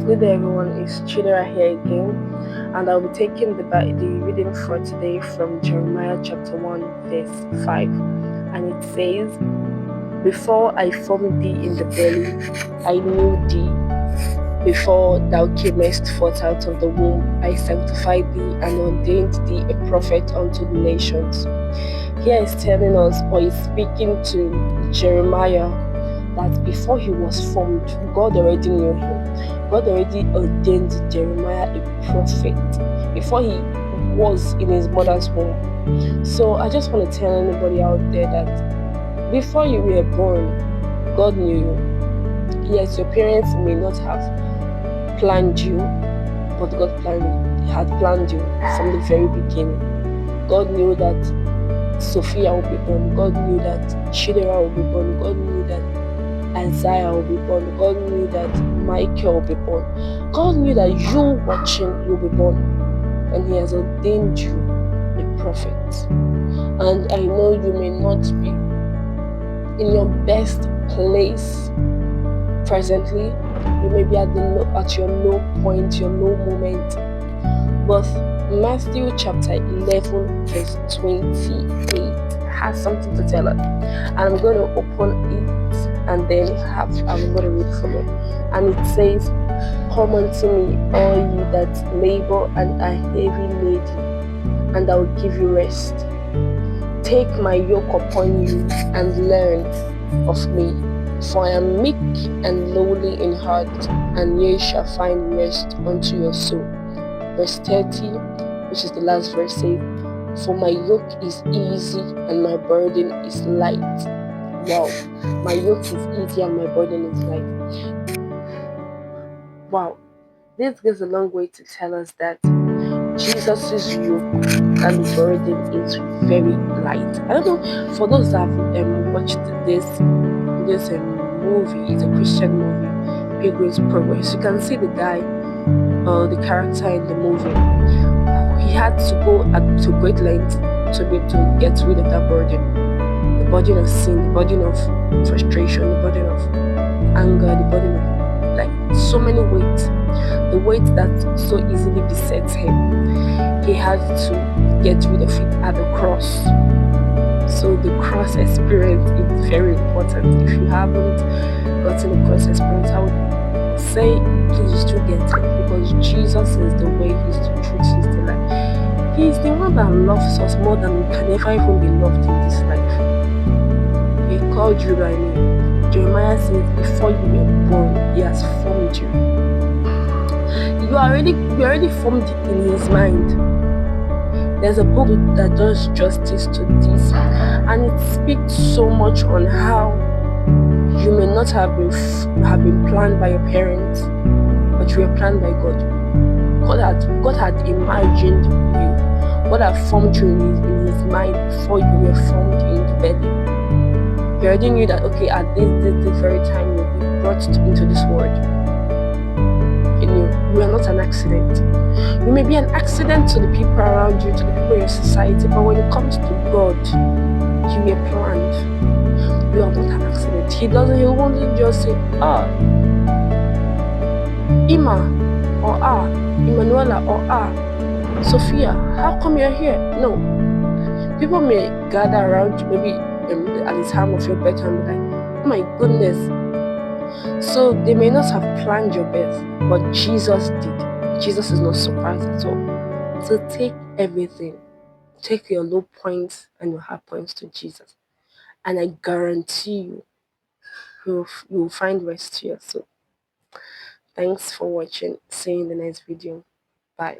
Good day, everyone. It's Chidera here again, and I'll be taking the reading for today from Jeremiah chapter 1, verse 5. And it says, "Before I formed thee in the belly, I knew thee. Before thou camest forth out of the womb, I sanctified thee and ordained thee a prophet unto the nations." Here is telling us, or is speaking to Jeremiah, that before he was formed, God already knew him. God already ordained Jeremiah a prophet before he was in his mother's womb. So I just want to tell anybody out there that before you were born, God knew you. Yes, your parents may not have planned you, but God had planned you from the very beginning. God knew that Sophia will be born. God knew that Chidera will be born. God knew that Isaiah will be born. God knew that Michael will be born. God knew that you watching will be born, and He has ordained you a prophet. And I know you may not be in your best place presently. You may be at your low point, your low moment. But Matthew chapter 11, verse 28 has something to tell us, and I'm going to open it and then I'm going to read from it. And it says, "Come unto me, all ye that labor and are heavy laden, and I will give you rest. Take my yoke upon you and learn of me, for I am meek and lowly in heart, and ye shall find rest unto your soul." Verse 30, which is the last verse, says, "For my yoke is easy and my burden is light." Wow, my yoke is easy and my burden is light. Wow, this goes a long way to tell us that Jesus' yoke and burden is very light. I don't know, for those that have watched this movie, it's a Christian movie, Pilgrim's Progress. You can see the guy, the character in the movie. He had to go to great lengths to be able to get rid of that burden. The burden of sin, the burden of frustration, the burden of anger, the burden of so many weights. The weight that so easily besets him. He had to get rid of it at the cross. So the cross experience is very important. If you haven't gotten the cross experience, I would say please do get it, because Jesus is the way, He's the truth, He's the life. He's the one that loves us more than we can ever even be loved in this life. He called you by name. Jeremiah says, before you were born, He has formed you. You are already formed in His mind. There's a book that does justice to this, and it speaks so much on how you may not have been planned by your parents, but you were planned by God. God had imagined you. God had formed you in His mind before you were formed in the belly. He already knew that, okay, at this very time you'll be brought into this world. He knew you are not an accident. You may be an accident to the people around you, to the people in your society, but when it comes to God, you were planned. You are not an accident. He won't just say, Ima, or Emanuela, or Sophia, how come you're here? No. People may gather around you, maybe at the time of your birth, and be like, oh my goodness. So they may not have planned your birth, but Jesus did. Jesus is not surprised at all. So take everything. Take your low points and your high points to Jesus. And I guarantee you will find rest here. So thanks for watching. See you in the next video. Bye.